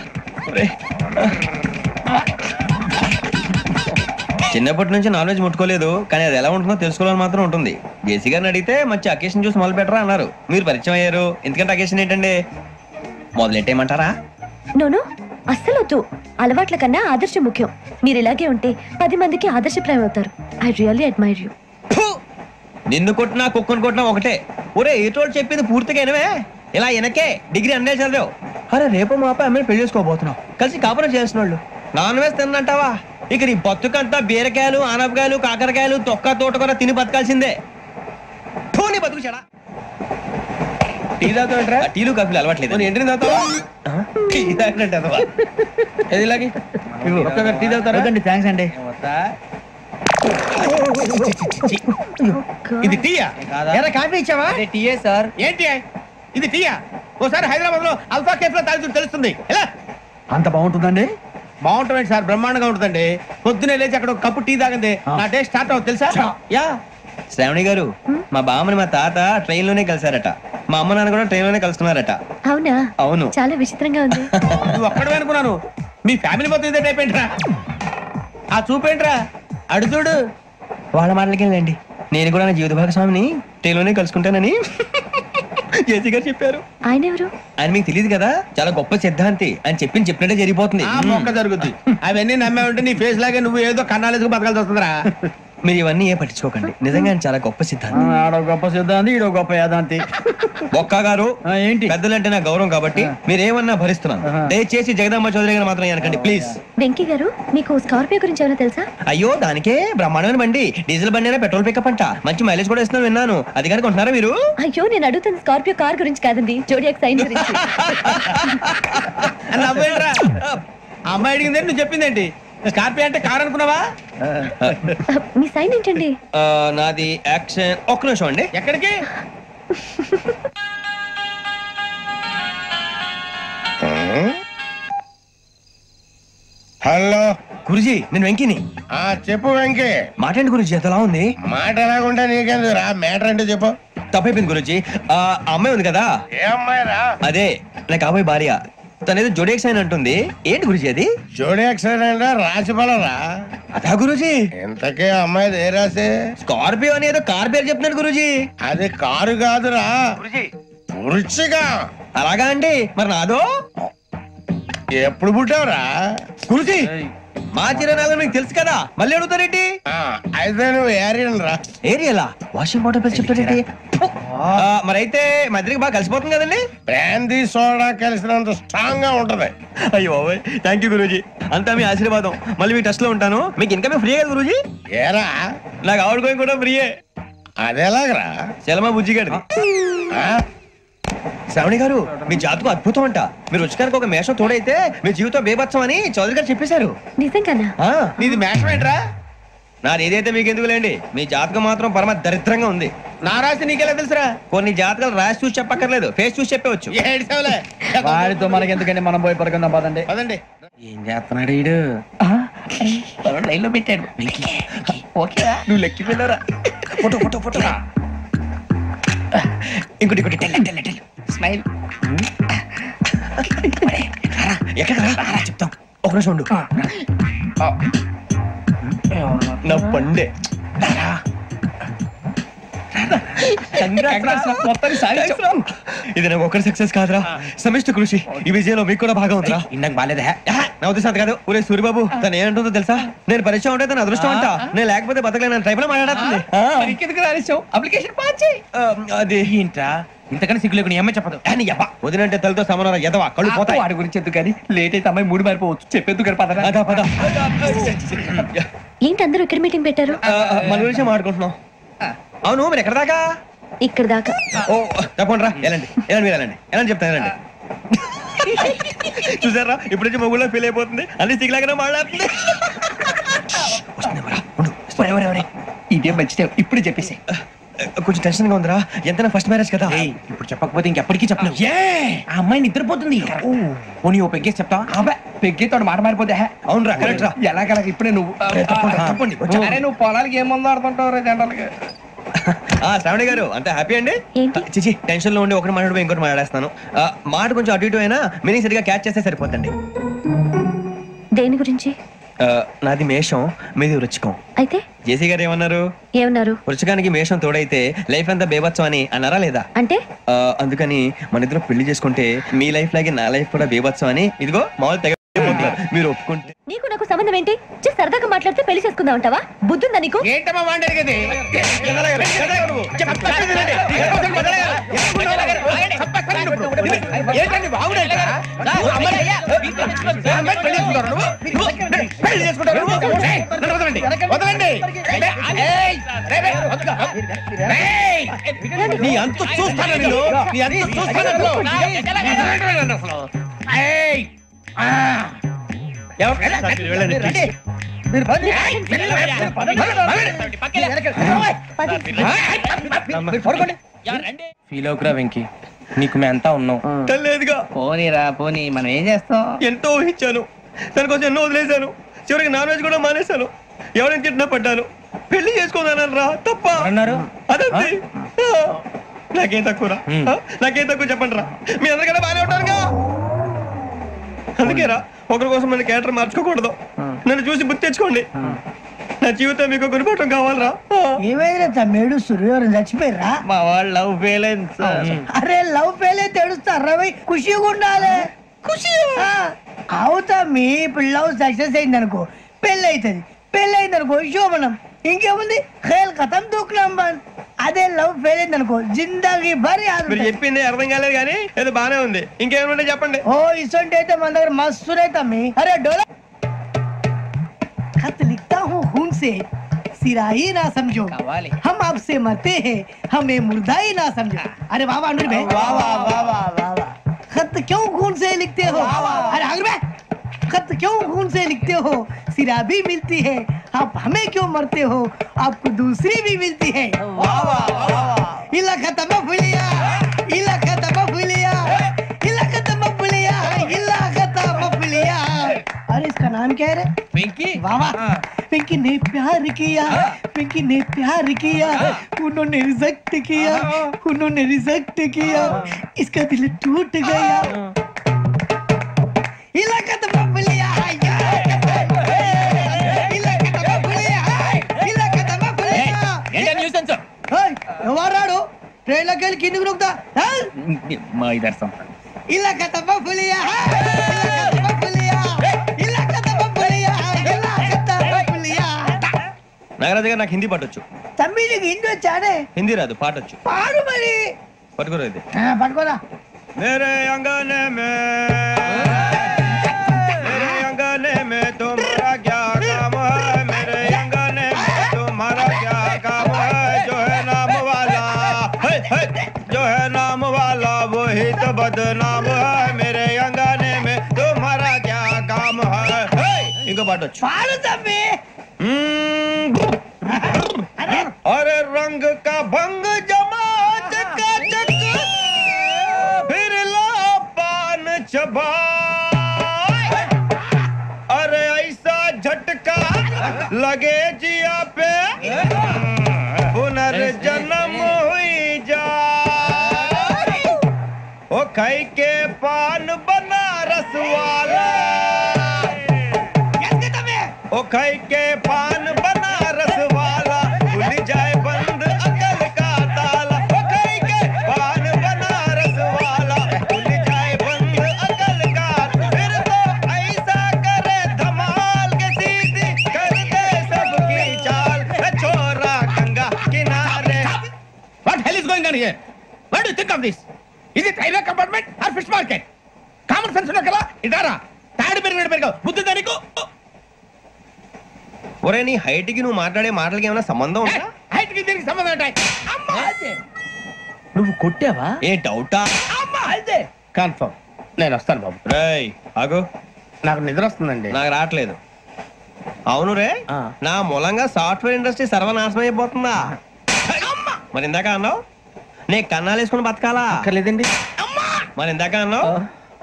చిన్నప్పటి నుంచి నాన్ వెజ్ ముట్టుకోలేదు, కానీ అది ఎలా ఉంటుందో తెలుసుకోవాలని మాత్రం ఉంటుంది. జేసీ గారిని అడిగితే మంచి అకేషన్ చూసి మొదలు పెట్టరా అన్నారు. మీరు పరిచయం అయ్యారు, ఎందుకంటే అకేషన్ ఏంటండి? మొదలెట్టేయమంటారా? నో అస్సలు వద్దు. అలవాట్ల కన్నా ఆదర్శం ముఖ్యం. మీరు ఇలాగే ఉంటే 10 మందికి ఆదర్శప్రాయం అవుతారు. I really admire you. నిన్ను కొట్టినా కుక్కను కొట్టినా ఒకటే. ఒరే ఏటోళ్ళు చెప్పింది పూర్తిగా వినవే. ఇలా వెనకే డిగ్రీ అన్నే చదివావు. అరే రేపు మా అబ్బాయి అమ్మని పెళ్లి చేసుకోబోతున్నావు, కలిసి కాపురం చేసిన వాళ్ళు. నాన్ వెజ్ తిన్నంటావా? ఇక నీ బతుకంతా బీరకాయలు, ఆనపకాయలు, కాకరకాయలు, తొక్క తోట కూడా తిని బతకాల్సిందే. నీ బతుకు చెడా. టీ తాగుతావు? టీలు కాఫీలు అలవాట్లేదు. ఎంట్రీ తాగుతావా? టీ తాగినట్టు ఏది ఇలాగే టీ తాగుతారా? థ్యాంక్స్ అండి. ఇది టీయా? కాఫీ ఇచ్చావా? టీయే సార్. ఏంటి ఇది టీయా? ఓసారి హైదరాబాద్ లో అల్ఫా కేఫ్ లో తాగుతూ తెలుస్తుంది. ఎలా అంత బాగుంటుందండి? బాగుంటుంది సార్, బ్రహ్మాండంగా ఉంటుందండి. పొద్దునే లేచి అక్కడ ఒక కప్పు టీ తాగండి నా డే స్టార్ట్ అవుతుంది తెలుసా? యా. శ్రావణి గారు, మా బామ్మని మా తాత ట్రైన్ లోనే కలిసారట. మా అమ్మ నాన్న కూడా ట్రైన్ లోనే కలుస్తున్నారట. అవునా? అవును. చాలా విచిత్రంగా ఉంది. నువ్వు ఒక్కడే అనుకున్నాను, మీ ఫ్యామిలీ మొత్తం ఇదే టైప్ ఏంట్రా? ఆ చూపేంట్రా అడు చూడు. వాళ్ళ మాటలకేండి, నేను కూడా నా జీవిత భాగస్వామిని ట్రైన్ లోనే కలుసుకుంటానని జేసీ గారు చెప్పారు. ఆయన ఎవరు? ఆయన మీకు తెలియదు కదా, చాలా గొప్ప సిద్ధాంతి అని చెప్పినట్టే జరిగిపోతుంది. ఆ మొక్క జరుగుద్ది. అవన్నీ నమ్మే ఉంటే నీ ఫేస్ లాగే నువ్వు ఏదో కన్నాలేసుకు బతకాల్సి వస్తుందిరా. మీరు ఇవన్నీ ఏ పట్టించుకోకండి, నిజంగా ఆయన చాలా గొప్ప సిద్ధాంతి. ఆడో గొప్ప సిద్ధాంతి, ఈడో గొప్ప యాదాంతి. బొక్క గారు, ఏంటి? పెద్దలంటే నా గౌరవం కాబట్టి మీరేమన్నా భరిస్తున్నాను. దయచేసి జగదాంబ చౌదరి గారు మాత్రం అనకండి ప్లీజ్. వెంకీ గారు, మీకు స్కార్పియో గురించి ఏమైనా తెలుసా? అయ్యో, దానికే బ్రహ్మాండమైన బండి, డీజిల్ బండి అయినా పెట్రోల్ పికప్ అంట, మంచి మైలేజ్ కూడా ఇస్తున్నాను విన్నాను. అది కనుక ఉంటున్నారా మీరు? అయ్యో, నేను అడుగుతున్న స్కార్పియో కార్ గురించి కాదండి, జోడియాక్ సైన్ గురించి. నవ్వేంట్రా? ఆ అమ్మాయి అడిగింది నువ్వు చెప్పిందేంటి? స్కార్పియో అంటే కార్ అనుకున్నావా? మీ సైన్ ఏంటండి? నాది యాక్షన్. ఒక్క నిమిషం అండి. ఎక్కడికి? హలో గురుజీ, నేను వెంకిని. చెప్పు వెంకీ. మాట్లాడండి గురుజీ, ఎంతలా ఉంది? మాట ఎలాగుంటా నీకెందుకు రా, మ్యాటర్ అంటే చెప్పు. తప్పైపోయింది గురుజీ. ఆ అమ్మాయి ఉంది కదా, ఏ అమ్మాయి రా? అదే నా కాబోయే భార్య. తనేదో జోడియాక్ సైన్ అంటుంది. ఏంటి గురుజీ అది? జోడి యాక్సిడెంట్ రాసి పడరా? అదా గురుజీ. ఇంతకే అమ్మాయి ఏ రాసి? స్కార్పియో అని ఏదో కార్ పేరు చెప్తున్నాడు గురుజీ. అది కారు కాదురా, వృచ్చిక. అలాగా అండి, మరి నాదో? ఎప్పుడు పుట్టావురా? గురుజీ, మా చిరునాలు మీకు తెలుసు కదా, మళ్ళీ అడుగుతారేంటి? అయితే నువ్వు ఏరియన్ రా. ఏరియలా? వాషింగ్ వాటర్ పేరు చెప్తారేంటి? మరైతే మా ఇద్దరికి బాగా కలిసిపోతుంది కదండి. బ్రాందీ సోడా కలిసినంత స్ట్రాంగ్ గా ఉంటది. అయ్యో థ్యాంక్ యూ గురూజీ, అంతా మీ ఆశీర్వాదం. మళ్ళీ మీ టచ్ లో ఉంటాను. మీకు ఇన్కమ్ ఫ్రీ కదా గురూజీ? ఏరా, నాకు ఆవిడ గోయింగ్ కూడా ఫ్రీయే. అదేలాగరా? చలమా బుజ్జి గారిది. శ్రావణి గారు, మీ జాతకం అద్భుతం అంట. మీరు రుచికారికి ఒక మేషం తోడైతే మీ జీవితం బేబత్సం అని చౌదరి గారు చెప్పేశారు. నిజంగానా? నీది మేషం ఏంట్రా? నాది ఏదైతే మీకు ఎందుకు లేండి, మీ జాతకం మాత్రం పరమ దరిద్రంగా ఉంది. నా రాసి నీకెలా తెలుసురా? కొన్ని జాతకాలు రాసి చూసి చెప్పక్కర్లేదు, ఫేస్ చూసి చెప్పవచ్చు. వాడితో మనకి ఎందుకండి, మనం పోయి పడుకుందాం పదండి. పదండి. ఏం చేస్తున్నాడు వీడు? లైన్ లో పెట్టాడు. నువ్వు లెక్కి వెళ్ళారా? Photo photo photo. ఇంకోటి ఇంకోటి టెల్ స్మైల్. ఎక్కడ చెప్తాం, ఒక నిమిషం ఉండు. నా పండే. ఇది నాకు ఒకరి సక్సెస్ కాదురా, సమిష్టి కృషి. ఈ విజయంలో మీకు కూడా భాగం ఉందిరా. ఇందాక బాగాలేదా? నా ఉద్దేశం కాదు. ఊరే సూర్యబాబు, తను ఏమంటుందో తెలుసా? నేను పరిచయం ఉంటే తన అదృష్టం అంట, నేను లేకపోతే బతకలేను ట్రైబ్ లో మాట్లాడుతుంది. ఇంకెందుకు రాలేసావు? అప్లికేషన్ పాస్ చేయి. అది ఏంట్రా ఇంతకన్నా సిగ్గు లేకుండా ఏమై చెప్పదు. వదినంటే తలతో సమానం ఎదవా, కళ్ళు పోతాయి. వాడి గురించి ఎందుకు కానీ, లేట్ అయితే అమ్మాయి మూడు మారిపోవచ్చు. చెప్పేందుకు గారు పదరా. అదా పద. ఏంటి అందరూ ఇక్కడ మీటింగ్ పెట్టారు? మన గురించి మాట్లాడుకుంటున్నాం. అవును, మీరు ఎక్కడ దాకా? ఇక్కడ దాకా. ఓ తప్పకుండా రా, వెళ్ళండి వెళ్ళండి, మీరు వెళ్ళండి వెళ్ళండి, చెప్తాను వెళ్ళండి. చూసారా, ఇప్పుడు నుంచి మొగుల్లో ఫీల్ అయిపోతుంది, అన్ని సిగ్లాగానే మాట్లాడుతుంది. ఇదే మంచిదే, ఇప్పుడు చెప్పేసి. కొంచెం టెన్షన్ గా ఉందిరా, ఎంతైనా ఫస్ట్ మ్యారేజ్ కదా. ఇప్పుడు చెప్పకపోతే ఇంకెప్పటికీ చెప్పలేవు. ఆ అమ్మాయి నిద్రపోతుంది. పోనీ ఓ పెగ్గేసి చెప్తావా? అబ్బాయి పెగ్గేతో మాట మారిపోతే. అవునరా, కరెక్ట్ రా. ఎలాగలా ఇప్పుడే నువ్వు అరే నువ్వు పొలాలకి ఏం మందు ఆడుతుంటావు జనరల్ గా. శ్రావణి గారు, అంత హ్యాపీ అండి? చిచి, టెన్షన్ లో ఉండి ఒకటి మాట్లాడిపోయి ఇంకోటి మాట్లాడేస్తాను. మాట కొంచెం అటు ఇటు అయినా మీనింగ్ సరిగా క్యాచ్ చేస్తే సరిపోతండి. దేని గురించి? నాది మేషం, మీది వృచ్చికం. అయితే జేసీ గారు ఏమన్నారు? ఏమన్నారు? వృచ్చికానికి మేషం తోడైతే లైఫ్ అంతా బేబత్సం అని అన్నారా లేదా? అంటే అందుకని మన ఇద్దరు పెళ్లి చేసుకుంటే మీ లైఫ్ లాగే నా లైఫ్ కూడా బేబత్సం అని, ఇదిగో మామూలు తెగ మీరు ఒప్పుకుంటే. నీకు నాకు సంబంధం ఏంటి? సరదాగా మాట్లాడితే పెళ్లి చేసుకుందాం అంటావా? బుద్ధుందా నీకు? ఏంటమ్మా వాడేది? ఏంటండి బాగుండే నీ అంత చూస్తాను నేను, నీ అంత చూస్తాను. ఫీల్ అవుకురా వెంకీ, నీకు మేము అంతా ఉన్నాం. లేదుగా పోనీరా పోనీ, మనం ఏం చేస్తాం? ఎంతో ఊహించాను, దానికోసం ఎన్నో వదిలేశాను, చివరికి నాన్ వెజ్ కూడా మానేశాను. ఎవరైనా తిట్టినా పడ్డాను, పెళ్లి చేసుకోదానరా తప్ప అన్నారు. అదంతే. నాకేం తక్కువరా, నాకేం తక్కువ చెప్పండి రా. మీ అందరికన్నా బాగానే ఉంటారుగా. అందుకేరా ఒకరి కోసం మన క్యారెక్టర్ మార్చుకోకూడదు. నన్ను చూసి గుర్తు తెచ్చుకోండి. నా జీవితం మీకు గురిపటం కావాలరా. ఏమైనా మేడుస్తురు, ఎవరైనా చచ్చిపోయిరా? మా వాళ్ళు లవ్ ఫెయిల్ అయింది సార్. అరే లవ్ ఫెయిల్ అయితే ఏడుస్తారా? ఖుషిగా ఉండాలి. ఖుషి అవుతా. మీ ఇప్పుడు లవ్ సక్సెస్ అయింది అనుకో, పెళ్ళి అవుతుంది. పెళ్ళి అయింది అనుకో శోభనం. ఇంకేముంది, ఖేల్ ఖతం దూకునాం బంద్. అదే లవ్ ఫెయిల్ అయింది అనుకో జిందాగీ భారీ. మీరు చెప్పింది అర్థం కాలేదు కానీ ఏదో బానే ఉంది. ఇంకేమంటే చెప్పండి. ఓ ఇసొంటి అయితే మన దగ్గర మస్తు తమ్మి. అరే డోలా खत लिखता हूँ खून से, सिरा ही ना समझो, हम आपसे मरते हैं, हमें मुर्दा ही ना समझो. अरे वाह वाह अनुर भाई, वाह वाह वाह वाह वाह. खत क्यों खून से लिखते हो? अरे अनुर भाई, खत क्यों खून से लिखते हो? सिरा भी मिलती है, आप हमें क्यों मरते हो? आपको दूसरी भी मिलती है. वाह वाह वाह. इला खत्म फुलिया, इला खत्म फुलिया, इला खत्म फुलिया, इला खत्म फुलिया. अरे इसका नाम क्या है रे? వెంకీ. वाह वाह. पिंकी ने प्यार किया, पिंकी ने प्यार किया, उन्होंने रिजेक्ट किया, उन्होंने रिजेक्ट किया, इसका दिल टूट गया. इलाका तो बबलिया, इलाका तो बबलिया, इलाका तो बबलिया. ఏంటా న్యూసెన్స్? ఎవరాడు ట్రైన్ లోకి వెళ్ళి కిందికి నొక్కుతా? మా ఇదర్శం. ఇలాకా तो बबलिया, इलाका तो बबलिया, इलाका तो बबलिया, इलाका तो बबलिया. నాగరాజు గారు నాకు హిందీ పాటొచ్చు. తమ్మి నీకు హిందీ వచ్చానే? హిందీ రాదు, పాటొచ్చు. పాడు మరి. పట్టుకోలేదు. పట్టుకోరా. मेरे अंगने में, मेरे अंगने में तुम्हारा क्या काम है? मेरे अंगने में तुम्हारा क्या काम है? जो है नाम वाला, जो है नाम वाला वही तो बदनाम है. मेरे अंगने में तुम्हारा क्या काम है? इनको बाटो. పాడు తమ్మి. अरे रंग का भंग जमा चकाचक, फिर ला पान चबा. अरे ऐसा झटका लगे जिया पे, पुनर्जन्म हुई जा. ओ खाई के पान बनारस वाला, ओ खाई के पान बनारस वाला, खुल जाए बंद अकल का ताला. ओ खाई के पान बनारस वाला, खुल जाए बंद अकल का. फिर तो ऐसा करे धमाल के सीधी कर दे सबकी चाल. छोरा गंगा किनारे. What hell is going on here? What do you think of this? Is it railway compartment or fish market? Common sense ఉన్నా కదా ఇదారా. తాడు పెరిగావు బుద్ధి దానికి. ఒరే నీ హైట్ కి నువ్వు మాట్లాడే మాటలకి ఏమైనా సంబంధం ఉందా? హైట్ కి దీనికి సంబంధం ఉంటాయి. నువ్వు కొట్టావా? ఏ డౌటా? అయితే కన్ఫర్మ్ నేను వస్తాను బాబు. రేయ్ ఆగు, నాకు నిద్ర వస్తుందండి. నాకు రావట్లేదు. అవును రే, నా మూలంగా సాఫ్ట్వేర్ ఇండస్ట్రీ సర్వనాశనం అయిపోతుందా? మరి ఇందాక అన్నావు నీ కన్నాలు వేసుకుని బతకాలా? అక్కర్లేదండి. మరి ఇందాక అన్నావు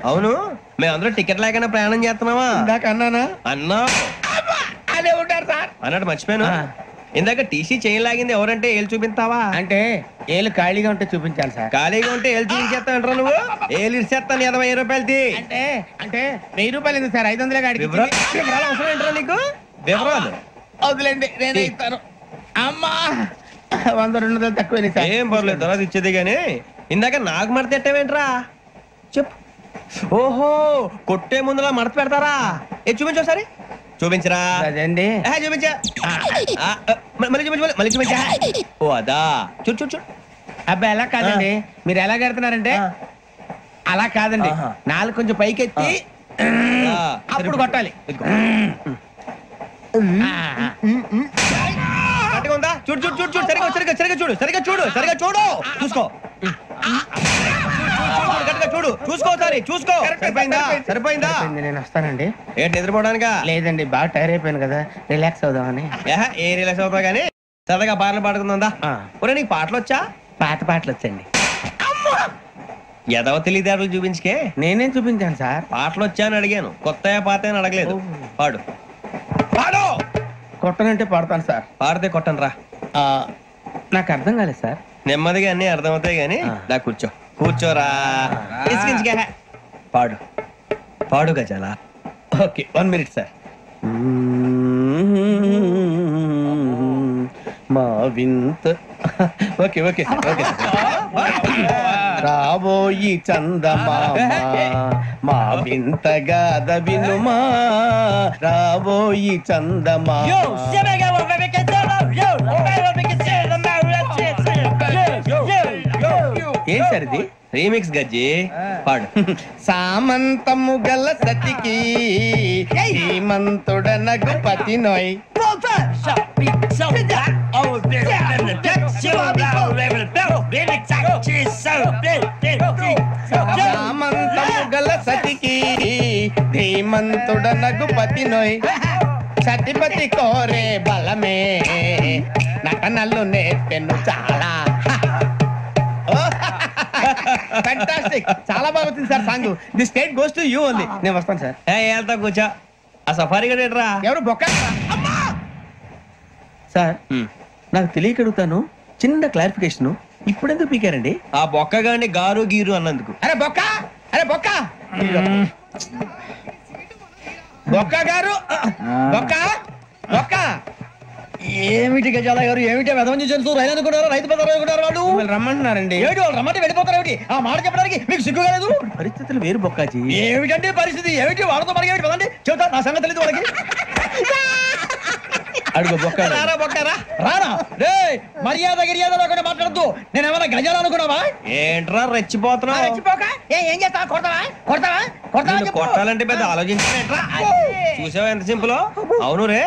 అవును మేమందరూ టికెట్ లేకుండా ప్రయాణం చేస్తున్నావా? ఇందాక అన్నానా? అన్నావు. అదే ఉంటారు సార్ అన్నట్టు మర్చిపోయాను. ఇందాక టీసీ చైన్ లాగింది ఎవరంటే ఏళ్ళు చూపిస్తావా? అంటే ఏళ్ళు ఖాళీగా ఉంటే చూపించాలి సార్. ఖాళీగా ఉంటే ఏళ్ళు చూపించేస్తానంటారా నువ్వు? ఏళ్ళు ఇచ్చేస్తాను 20 రూపాయలది. అంటే అంటే 1000 రూపాయలు ఎందుకు సార్? 500 గాడికి వివరాలు అవసరం ఏంటరా నీకు? వివరాలు వదిలేండి, నేనే ఇస్తాను. అమ్మా 100-200 తక్కువ సార్. ఏం పర్లేదు, తర్వాత ఇచ్చేది గానీ ఇందాక నాకు మడత ఎట్టవేంట్రా చెప్పు. ఓహో కొట్టే ముందులా మడత పెడతారా? ఏ చూపించు ఒకసారి. చూపించరా? అదండి చూపించా. మళ్ళీ చూపించు, మళ్ళీ చూపించా. ఓ అదా, చూడు చూడు చూడు. అబ్బాయి ఎలా కాదండి, మీరు ఎలా కడుతున్నారంటే అలా కాదండి. నాలుగు కొంచెం పైకెత్తి అప్పుడు కొట్టాలి. గట్టిగా ఉందా? చూడు చూడు చూడు చూడు చూడు సరిగా సరిగా సరిగా చూడు సరిగా చూడు సరిగా చూడు చూసుకో గట్టిగా చూడు చూసుకో సారి చూసుకో సరిపోయిందా సరిపోయిందా నేను వస్తానండి. ఏంటి నిద్రపోవడానికా? లేదండి బాగా టైర్ అయిపోయాను కదా, రిలాక్స్ అవుదామని. ఏ రిలాక్స్ అవుతావు కానీ సరదాగా పాటలు పాడుకుందా? ఒరే నీకు పాటలు వచ్చా? పాత పాటలు వచ్చండి. ఎదవ తెలివితేటలు చూపించుకే. నేనేం చూపించాను సార్? పాటలు వచ్చా అని అడిగాను, కొత్త పాత అని అడగలేదు. పాడు పాడు. కొట్టనంటే పాడతాను సార్. పాడితే కొట్టను రా. నాకు అర్థం కాలేదు సార్. నెమ్మదిగా అన్ని అర్థమవుతాయి గానీ దా కూర్చో కూర్చోరా. పాడు పాడు గజాల. Okay 1 minute sir. మా వింత ఓకే ఓకే ఓకే రాబోయి చందమామ మా వింత గాథ వినుమా రాబోయి చందమామ. ఏం సార్ ఇది? రీమిక్స్ గజ్జి. పాడు. సామంతము గల సతికి హేమంతుడనగు పతి నోయ్. సామంతము గల సతికి ధీమంతుడనగు పతి నోయ్. సతిపతి కోరే బలమే నటనలు నేర్పెను చాలా. ఫ్యాంటాస్టిక్, చాలా బాగా వచ్చింది sir song. The state goes to you only. నేను వస్తాను సార్. వెళ్తా కూర్చో. ఆ సఫారీ గడేట్రా. ఎవరు బొక్క సార్? నాకు తెలియక అడుగుతాను, చిన్న క్లారిఫికేషన్. ఇప్పుడెందుకు పీకారండి? ఆ బొక్క గాని గారు గీరు అన్నందుకు. అరే బొక్క, అరే బొక్క, బొక్క గారు, బొక్క బొక్క. ఏమిటి గజాల గారు, ఏమిటి వెదవం చూసారు? రైలు అనుకున్నారు, రైతు బజార్ అనుకున్నారు. వాళ్ళు రమ్మంటున్నారండి. ఏమిటి వాళ్ళు రమ్మంటే వెళ్ళిపోతారు? ఏమిటి ఆ మాట చెప్పడానికి మీకు సిగ్గు కాలేదు? పరిస్థితులు వేరు బొక్కాజీ. ఏమిటంటే పరిస్థితి ఏమిటి? వాళ్ళతో మనకి ఏమిటి పదండి చెబుతా, నా సంగతి తెలియదు వాళ్ళకి. అడుగు బొక్క. రారా బొక్కరా. రానా రే, మర్యాద గిర్యాద లేకుండా మాట్లాడద్దు. నేను ఏమన్నా గజాలు అనుకున్నావా? ఏంట్రా రెచ్చిపోతున్నావు? రెచ్చిపోక ఏం చేస్తావా? కొడతావా కొడతావా కొడతావా? కొట్టాలంటే పెద్ద ఆలోచించా. చూసావా ఎంత సింపుల్? అవును రే,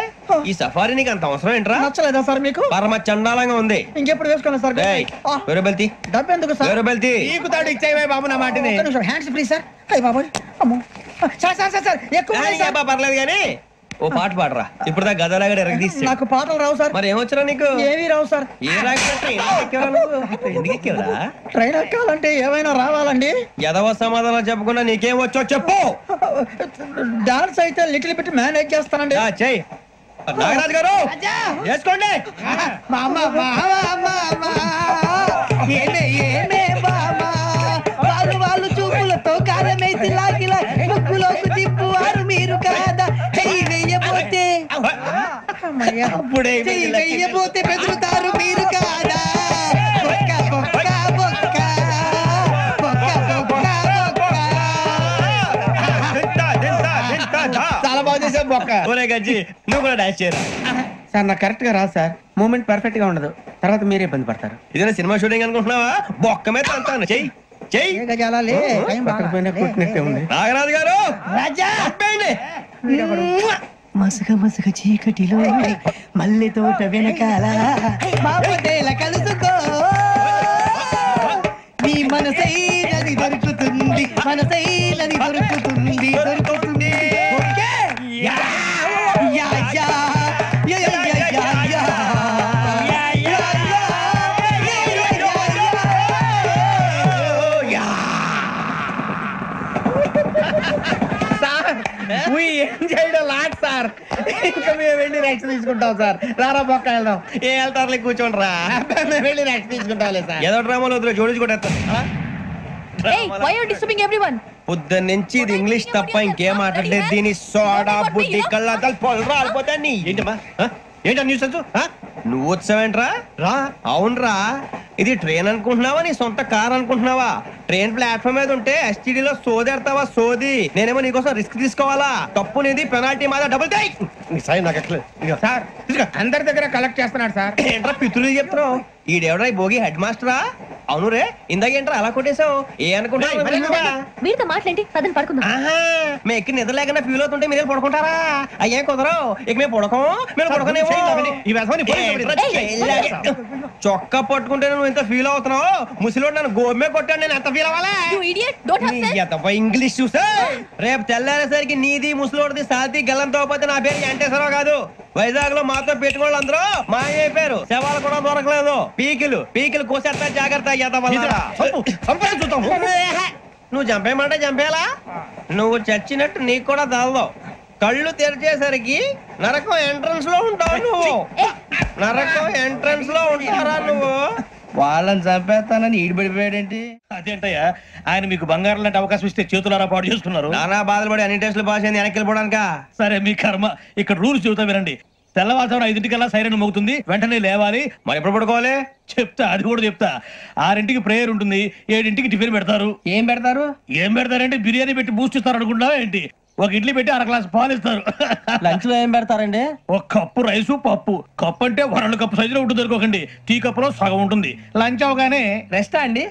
ఈ సఫారీ నీకు అంత అవసరం ఏంట్రా? నచ్చలేదా సార్ మీకు? పరమ చండాలంగా ఉంది. ఇంకెప్పుడు వేసుకోండి సార్. వేరే బెల్తి డబ్బు ఎందుకు సార్? వేరే బెల్తి. నీకు తాడు ఇచ్చేవే బాబు నా మాటని. Hands free sir. అయ్యి బాబోయ్, అమ్మో సార్ సార్ సార్ ఎక్కువ ఉన్నాయి సార్. పర్లేదు కానీ ఓ పాట పాడరా. ఇప్పుడు దా గదలాగడ ఎరగదీసి. నాకు పాటలు రావు సార్. మరి ఏమొచ్చరా నీకు? ఏమీ రావు సార్. ఏ రాకపోతే ఎందుకు ఎక్కేవరా? ట్రైన్ ఎక్కాలంటే ఏమైనా రావాలండి. ఎదవ సమాధానం చెప్పకుండా నీకేం వచ్చో చెప్పు. డాన్స్ అయితే లిటిల్ బిట్ మేనేజ్ చేస్తానండి. చెయ్యి నాగరాజు గారు, వేసుకోండి. వాళ్ళు చూపులతో కారమేసి లాగిలా ముక్కులోకి తిప్పువారు మీరు కాదా? చెయ్యి వెయ్యబోతే చెయ్యి వెయ్యబోతే బెదురుతారు మీరు కాదా? బొక్క బొక్క బొక్క బొక్క బొక్క. చాలా బాగా చేసావు బొక్క. ఒరే గజ్జి, నువ్వు కూడా డాన్స్ చేయరా. సార్ నాకు కరెక్ట్ గా రాదు సార్. మూమెంట్ పర్ఫెక్ట్ గా ఉండదు, తర్వాత మీరే ఇబ్బంది పడతారు. ఇదేనా సినిమా షూటింగ్ అనుకుంటున్నావా? బొక్క మీద అంటాను. చెయ్యి చెయ్యి. కొట్టినట్టే ఉంది. నాగరాజు గారు రాజా చెప్పండి. మసక మసక చీకటిలో మల్లె తోట వెనకాల బాపదేల కలుసుకో నీ మనసైనది దొరుకుతుంది, మనసైనది దొరుకుతుంది దొరుకుతుంది. Yeah yeah yeah yeah yeah yeah yeah. Sir ఇంకా మేము వెళ్ళి రెక్స్ తీసుకుంటాం సార్. రారా బొక్క వెళ్దాం. ఏ వెళ్తారులే, కూర్చోండి రా. మేము వెళ్ళి రెక్స్ తీసుకుంటాంలే సార్. ఏదో డ్రామాలో వద్దు, జోడించుకుంటా. పొద్దున్న నుంచి ఇది ఇంగ్లీష్ తప్ప ఇంకేం మాట్లాడలేదు. దీని సోడా బుద్ధి కళ్ళ పొలరా రాలిపోతా. నీ ఏంటమ్మా ఏంటా న్యూస్? నువ్వు వచ్చావేంట్రా? రా. అవునరా, ఇది ట్రైన్ అనుకుంటున్నావా నీ సొంత కార్ అనుకుంటున్నావా? ట్రైన్ ప్లాట్ఫామ్ మీద ఉంటే ఎస్టీడీలో సోదేడతావా సోది? నేనేమో నీకోసం రిస్క్ తీసుకోవాలా? తప్పు నీది, పెనాల్టీ మాదా, డబుల్ టై. సార్ అందరి దగ్గర కలెక్ట్ చేస్తున్నాడు సార్. ఏంట్రా పితులు చెప్తున్నావు? ఈడెవడా ఈ భోగి హెడ్ మాస్టరా? అవును రే ఇందాక ఏంట్రా అలా కొట్టేశావు ఏ అనుకుంటారు వీరితో మాట్లాడి పదని పడుకుందాం. మేము ఎక్కి నిద్ర లేకుండా ఫీల్ అవుతుంటే మీరు పడుకుంటారా? అయ్యే కుదరవు ఇక మేము పడకం మీరు పడుకునేమో చొక్కా పట్టుకుంటే నువ్వు ఎంత ఫీల్ అవుతున్నావు. ముసలివాడు నన్ను గోమే కొట్టాడు, నేను ఎంత ఫీల్ అవ్వాలా? ఇంగ్లీష్ చూసా రేపు తెల్లారేసరికి నీది ముసలివాడిది సాతి గల్లంతో పోతే నా పేరు వెంకటేశ్వరరావు కాదు. వైజాగ్ లో మాతో పెట్టుకోళ్ళు అందరూ మాయైపోయారు, శవాలు కూడా దొరకలేదు. పీకిలు కోసేస్తా జాగ్రత్త. నువ్వు చంపేయమంటే చంపేలా? నువ్వు చచ్చినట్టు నీకు కూడా తగదు. కళ్ళు తెరిచేసరికి నరకం ఎంట్రన్స్ లో ఉంటావు నువ్వు. నరకం ఎంట్రన్స్ లో ఉంటారా నువ్వు? వాళ్ళని చంపేస్తానని ఈడిపడిపోయాడేంటి? అదేంటయ్యా ఆయన మీకు బంగారం లాంటి అవకాశం ఇస్తే చేతులారా పాటు చేసుకున్నారు. నానా బాధలు పడి అన్ని టెస్టులు పాస్ అయింది, వెనక్కి వెళ్ళిపోవడానికా? సరే మీ కర్మ. ఇక్కడ రూల్స్ చెబుతా వినండి. తెల్లవారుజామున 5 సైరన్ మోగుతుంది, వెంటనే లేవాలి. మరి ఎప్పుడు పడుకోవాలి చెప్తా, అది కూడా చెప్తా. 6 ప్రేయర్ ఉంటుంది, 7 టిఫిన్ పెడతారు. ఏం పెడతారు? ఏం పెడతారంటే బిర్యానీ పెట్టి బూస్ట్ ఇస్తారు అనుకుంటావా ఏంటి? ఒక ఇడ్లీ పెట్టి 1 గ్లాస్ పాలు ఇస్తారు. లంచ్ లో ఏం పెడతారండి? ఒక కప్పు రైసు పప్పు. కప్పు అంటే 2 కప్పు సైజులో ఉంటుంది అనుకోకండి, టీ కప్పులో సగం ఉంటుంది. లంచ్ అవగానే రెస్టా అండి?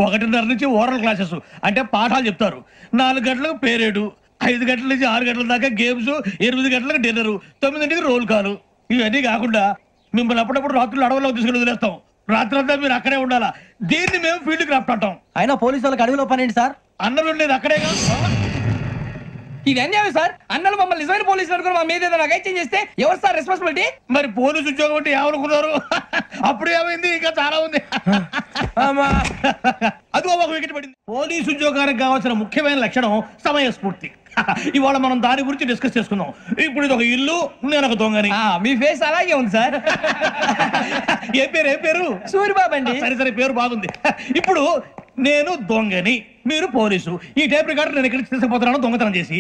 1:30 నుంచి ఓరల్ క్లాసెస్ అంటే పాఠాలు చెప్తారు. 4 గంటలకు పేరేడు, 5 గంటల నుంచి 6 గంటల దాకా గేమ్స్, 8 గంటలకు డిన్నర్, 9 రోల్ కాలు. ఇవన్నీ కాకుండా మిమ్మల్ని అప్పుడప్పుడు రాత్రులు అడవుల్లో తీసుకుని వదిలేస్తాం. రాత్రి అంతా మీరు అక్కడే ఉండాలా. దీన్ని మేము ఫీల్డ్ క్రాఫ్ట్ అంటాం. అయినా పోలీసు వాళ్ళకి అడవిలో పని ఏంటి సార్? అన్నలు ఉండేది అక్కడే కాదు. ఇది అన్యాయం సార్. అన్నలు మమ్మల్ని నిజమైన పోలీసులు అనుకుని మా మీద ఏదైనా అగైత్యం చేస్తే ఎవరు సార్ రెస్పాన్సిబిలిటీ? మరి పోలీసు ఉద్యోగం అంటే ఏమనుకున్నారు? అప్పుడు ఏమైంది, ఇంకా చాలా ఉంది. అది ఒక వికెట్ పడింది. పోలీసు ఉద్యోగానికి కావాల్సిన ముఖ్యమైన లక్షణం సమయస్ఫూర్తి. ఇవాళ మనం దాని గురించి డిస్కస్ చేసుకుందాం. ఇప్పుడు ఇది ఒక ఇల్లు, నేను ఒక దొంగని. మీ ఫేస్ అలాగే ఉంది సార్. ఏ పేరు? సూరిబాబు అండి. సరే పేరు బాగుంది. ఇప్పుడు నేను దొంగని, మీరు పోలీసు. ఈ టైప్ రికార్డు నేను ఎక్కడికి తీసుకుపోతున్నాను దొంగతనం చేసి.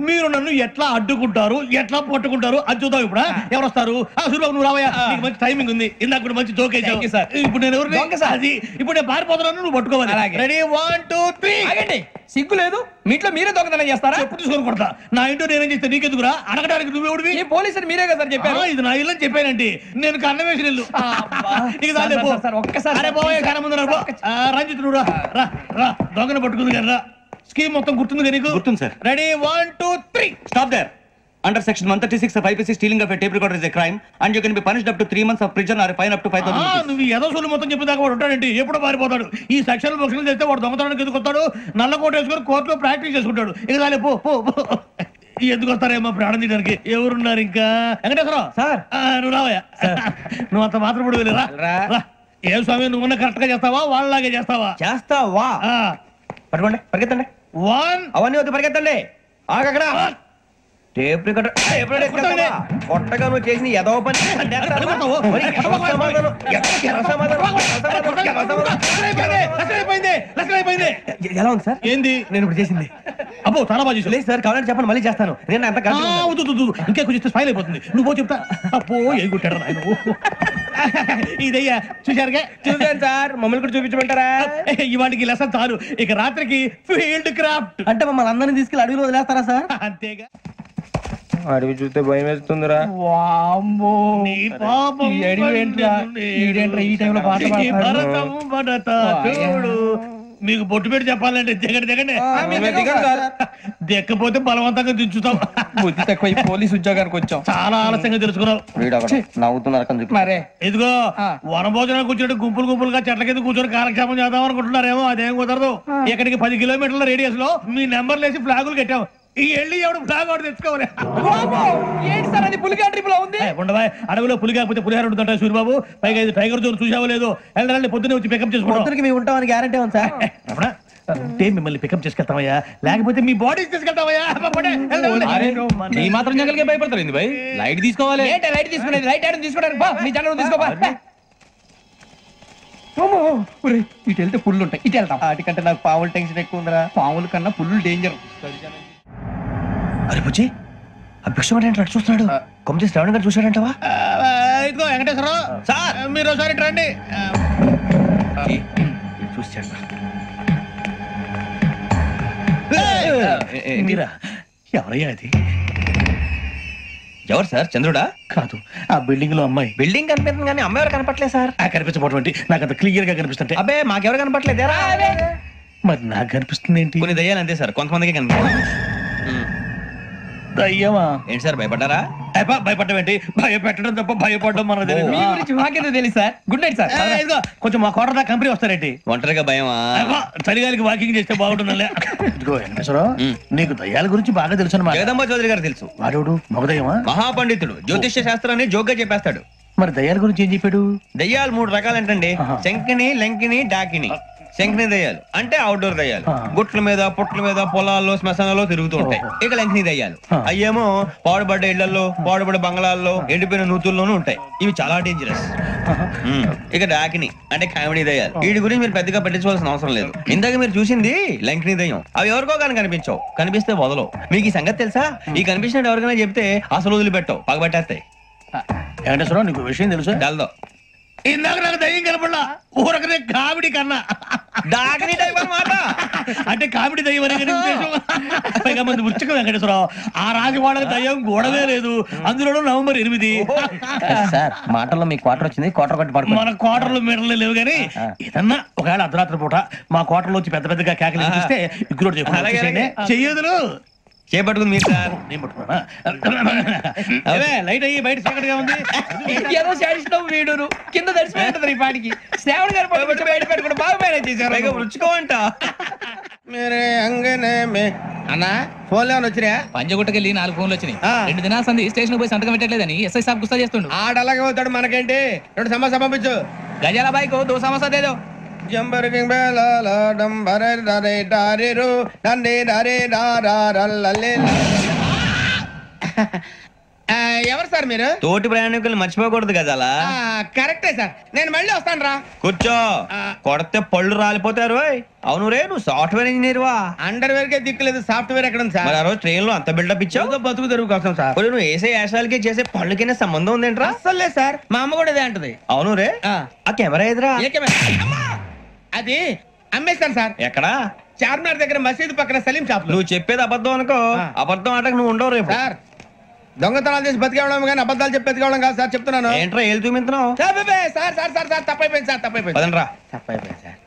మీరు నన్ను ఎట్లా అడ్డుకుంటారు, ఎట్లా పట్టుకుంటారు అది చూద్దాం. ఇప్పుడు ఎవరు వస్తారు? సూరిబాబు నువ్వు రావయ్యా, నీకు మంచి టైమింగ్ ఉంది. ఇందాక కూడా మంచి జోక్ వేసావు సార్. ఇప్పుడు నేను ఎవరు? అది ఇప్పుడు నేను పారిపోతున్నాను, నువ్వు పట్టుకోవాలి. రెడీ 1 2 3. సిగ్గు లేదు, మీట్లో మీరే దొంగతనం చేస్తారా? ఎప్పుడు తీసుకొని కొడతా. నా ఇంటో నేనేం చేస్తే నీకెందుకురా? అడగడానికి నువ్వెవడివి? ఈ పోలీసులు మీరే కదా సార్ చెప్పారు. ఇది నా ఇల్లు అని చెప్పానండి. నేను కన్నం వేసిన ఇల్లు. ఒక్కసారి రంజిత్ నువ్వు రా, దొంగను పట్టుకుంది కదా. స్కీమ్ మొత్తం గుర్తుంది కదా నీకు? గుర్తుంది sir. Ready 1 2 3. Stop there. Under section 136 of IPC, stealing of a tape recorder is a crime and you can be punished up to 3 months of prison or a fine up to 5,000 rupees. నువ్వు ఏదో సొల్లు మొత్తం చెప్పేదాకా వాడు ఉంటాడండి, ఎప్పుడో పారిపోతాడు. ఈ సెక్షన్ బుక్స్లు చేస్తే వాడు దొంగతనానికి ఎందుకు వస్తాడు? నల్ల కోట వేసుకొని కోర్టులో ప్రాక్టీస్ చేసుకుంటాడు. ఇక చాలే పో. ఎందుకు వస్తారేమో ప్రాణం తీయడానికి. ఎవరున్నారు ఇంకా? వెంకటేశ్వరరావు సార్, నువ్వు రావయ్యా. నువ్వు అంత మాత్రం ఇప్పుడు వెళ్ళి రా. ఏం స్వామి, నువ్వు కరెక్ట్ గా చేస్తావా వాళ్ళలాగే చేస్తావా? చేస్తావా? పట్టుకోండి, పరిగెత్తండి. 1 అవన్నీ వద్దు, పరిగెత్తండి. ఆగక్కడ టేప్ రికార్డర్ కొట్టగా నువ్వు చేసిన ఏదో పని. ఎలా ఉంది సార్? ఏంది నేను ఇప్పుడు చేసింది? అబ్బో చాలా బాగా చేసి. లేదు సార్, కావాలంటే చెప్పండి, మళ్ళీ చేస్తాను. నేను అంత ఇంకే కొంచెం స్మైల్ అయిపోతుంది. నువ్వు చెప్తా. అబ్బో ఏ కుట్టాడు ఆయన. ఇదయ్యా చూశారుగా? చూసాను సార్, మమ్మల్ని కూడా చూపించమంటారా? ఇవాటికి లెసన్ చాలు, ఇక రాత్రికి ఫీల్డ్ క్రాఫ్ట్. అంటే మమ్మల్ని అందరినీ తీసుకెళ్ళి అడవిలో వదిలేస్తారా సార్? అంతేగా. అడవి చూస్తే భయం వేస్తుందిరా. చూడు, మీకు బొట్టు పెట్టి చెప్పాలంటే దిగండి. దిక్కపోతే బలవంతంగా దించుతాం. బుద్ధి తక్కువ పోలీసు ఉద్యోగానికి వచ్చాం. చాలా ఆలస్యంగా తెలుసుకున్నావు. నవ్వుతున్నారు. ఇదిగో వనభోజనానికి కూర్చోండి, గుంపులుగా చెట్ల కింద కూర్చొని కాలక్షేపం చేద్దాం అనుకుంటున్నారేమో. అదేం కుదరదు. ఇక్కడికి 10 కిలోమీటర్ల రేడియస్ లో మీ నెంబర్లు వేసి ఫ్లాగులు కట్టాం. ఈ వెళ్ళి ఎవడు ఫ్లాగ్ ఒకటి తెచ్చుకోవాలి. ఏంటి సార్ అది? పులిగా ట్రిప్ ఉంది. ఉండవా, అడవిలో పులి కాకపోతే పులిహార ఉంటుంటా సూరిబాబు. పైగా ఇది టైగర్ జోన్ చూసావో లేదో. వెళ్ళాలి, పొద్దున్నే వచ్చి పికప్ చేసుకుంటాం. మేము ఉంటామని గ్యారంటీ ఉంది సార్. అంటే మిమ్మల్ని పికప్ చేసుకెళ్తామయ్యా, లేకపోతే మీ బాడీ తీసుకెళ్తామయ్యా. ఈ మాత్రం జంగల్కే భయపడతారు ఏంది భయ్? లైట్ తీసుకోవాలి. ఏంటి లైట్ తీసుకునేది? లైట్ ఐటమ్ తీసుకోవడానికి బా, మీ జంగల్ తీసుకోబా. ఇటు వెళ్తే పుల్లు ఉంటాయి, ఇటు వెళ్తాం. వాటికంటే నాకు పాములు టెన్షన్ ఎక్కువ ఉందిరా. పాముల కన్నా పుల్లు డేంజర్. అరే బుజ్జి, ఆ భిక్షం అంటే చూస్తున్నాడు. కొమ్మ చేసి శ్రావణ్ గారు చూసాడంటవా? ఇదిగో వెంకటేశ్వరరావు సార్, మీరు ఒకసారి రండి. చూసాడు. మీరా? ఎవరయ్యా అది? ఎవరు సార్ చంద్రుడా? కాదు, ఆ బిల్డింగ్ లో అమ్మాయి. బిల్డింగ్ కనిపిస్తుంది కానీ అమ్మాయి ఎవరు కనపట్లేదు సార్. కనిపించబోటువంటి నాకు అంత క్లియర్ గా కనిపిస్తుంటే. అబ్బే మాకెవరు కనపట్లేదేరా? మరి నాకు కనిపిస్తుంది ఏంటి? కొన్ని దయ్యాలు అంతే సార్, కొంతమందికి కనిపిస్తుంది. దయ్యమా? ఏంటి సార్ భయపడ్డారా? భయపడడం ఏంటి? భయపెట్టడం తప్ప భయపడడం మనకు తెలియదు. మీ గురించి మాకేదో తెలుసు సార్. Good night sir. ఇదిగో కొంచెం మా కోట దాకా కంపెనీ వస్తారేంటి? ఒంటరిగా భయమా? చలిగాలికి వాకింగ్ చేస్తే బాగుంటుందిలే. ఇదిగో వెంకటేశ్వరరావు, నీకు దయ్యాల గురించి బాగా తెలుసు అన్నమాట. జగదంబ చౌదరి గారు తెలుసు. వాడు మగదయ్యమా? మహాపండితుడు, జ్యోతిష్య శాస్త్రాన్ని జోగ్గా చెప్పేస్తాడు. మరి దయ్యాల గురించి ఏం చెప్పాడు? దయ్యాలు 3 రకాలంటండి. శంకిని, లంకిని, డాకిని. శంకిని దయ్యాలు అంటే అవుట్డోర్ దయ్యాలు, గుట్ల మీద పుట్ల మీద పొలాల్లో శ్మశానాల్లో తిరుగుతూ ఉంటాయి. ఇక లంకిని దయ్యాలు అయ్యేమో పాడుబడ్డ ఇళ్లలో, పాడుబడ్డ బంగ్లాల్లో, ఎండిపోయిన నూతుల్లోనూ ఉంటాయి. ఇవి చాలా డేంజరస్. ఇక డాకిని అంటే కామెడీ దయ్యాలు. వీటి గురించి మీరు పెద్దగా పట్టించుకోవాల్సిన అవసరం లేదు. ఇందాక మీరు చూసింది లంకిని దయ్యం. అవి ఎవరికో కానీ కనిపించవు, కనిపిస్తే వదలవు. మీకు ఈ సంగతి తెలుసా? ఈ కనిపించినట్టు ఎవరికైనా చెప్తే అసలు వదిలిపెట్టవు, పగబట్టేస్తాయి. వెంకటేశ్వరరావు, నీకు విషయం తెలుసు? డల్దో ఇందాక నాకు దయ్యం కనపడలా, ఊరకనే కామెడీ కన్నా. డాకిని టైప్ అన్నమాట. అంటే కామెడీ దయ్యం అనే ఉద్దేశం. పైగా మంది ఉచ్చక వెంకటేశ్వరరావు, ఆ రాజు వాళ్ళకి దయ్యం గొడవే లేదు. అందులోనూ నవంబర్ 8. సార్ మాటల్లో మీ క్వార్టర్ వచ్చింది, క్వార్టర్ కొట్టి పడుకో. మన క్వార్టర్లు మీటర్లు లేవు కానీ ఏదన్నా ఒకవేళ అర్ధరాత్రి పూట మా క్వార్టర్లో వచ్చి పెద్ద పెద్దగా కేకలు ఇస్తే ఇగ్గురు చెయ్యదులు చేపట్టుకుంది మీరు సార్. నేను పట్టుకున్నా. లైట్ అయ్యి బయట చీకటిగా ఉంది. ఏదో శాడిస్తావు వీడును కింద దర్శనం ఈ పాటికి. శ్రావణ్ గారు పట్టుబట్టి బయట పెట్టుకుంటే బాగా మేనేజ్ చేశారు. రుచుకోమంట మేరే అంగనే మే అన్నా ఫోన్లో వచ్చినా? పంజగుట్టకెళ్ళి 4 ఫోన్లు వచ్చినాయి. 2 దినాల సంది స్టేషన్ పోయి సంతకం పెట్టలేదని ఎస్ఐ సాబ్ గుస్తా చేస్తుండు. ఆడలాగే పోతాడు, మనకేంటి? 2 సమస్య పంపించు. గజాల బైక్ 2 సమస్య దేదో. జంబరకింగ్ బేలాల డంబరే డరే డారిరు నందే డరే డారారల్లలే. ఎవరు సార్ మీరు? తోటి ప్రయాణికులు మర్చిపోకూడదు గజాలా. కరెక్టే సార్, నేను మళ్ళీ వస్తాను రా. కూర్చో, కొడితే పళ్ళు రాలిపోతారు. అవును రే, నువ్వు సాఫ్ట్వేర్ ఇంజనీర్ వా? అండర్వేర్ కే దిక్కులేదు, సాఫ్ట్వేర్ ఎక్కడ సార్? మరి ఆ రోజు ట్రైన్ లో అంత బిల్డప్ ఇచ్చావు. బతుకు తెరుగు కోసం సార్. నువ్వు వేసే యాశాలకి చేసే పళ్ళకైనా సంబంధం ఉందేంట్రా? అస్సలు లేదు సార్, మా అమ్మ కూడా ఇదే అంటది. అవును రే, ఆ కెమెరా ఎదురా? అది అమ్మేస్తాను సార్. ఎక్కడా? చార్మినార్ దగ్గర మసీదు పక్కన సలీం షాప్. నువ్వు చెప్పేది అబద్ధం అనుకో, అబద్ధం ఆటకు నువ్వు ఉండవు రేపు. సార్ దొంగతనాలు చేసి బతికేవడం కానీ అబద్ధాలు చెప్పి బతికేవడం కాదు సార్, చెప్తున్నాను. ఏంట్రా ఏళ్ళు చూపించినావు? సార్ సార్ సార్ సార్ తప్పైపోయింది సార్, తప్పైపోయింది. పదండ్రా. తప్పైపోయింది సార్.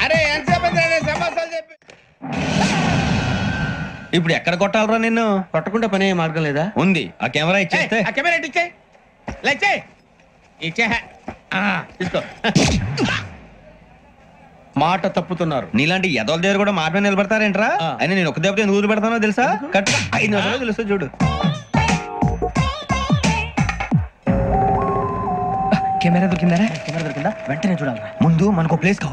అరే ఎంతసేపు సమాసాలు చెప్పి ఇప్పుడు ఎక్కడ కొట్టాలరా నిన్ను? కొట్టకుండా పనే మార్గం లేదా? ఉంది, ఆ కెమెరా ఇచ్చేస్తే. ఆ కెమెరా ఇచ్చే లేచే ఇచ్చే తీసుకో. మాట తప్పుతున్నారు. నీలాంటి ఎదల దగ్గర కూడా మాట మీద నిలబడతారేంట్రా? అని నేను ఒక దెబ్బతో ఎందుకు ఊరు పెడతానో తెలుసా? కట్ 5 నిమిషాలు తెలుసు చూడు. కెమెరా దొరికిందా? కెమెరా దొరికిందా? వెంటనే చూడాలి. ముందు మనకు ప్లేస్ కావాలి.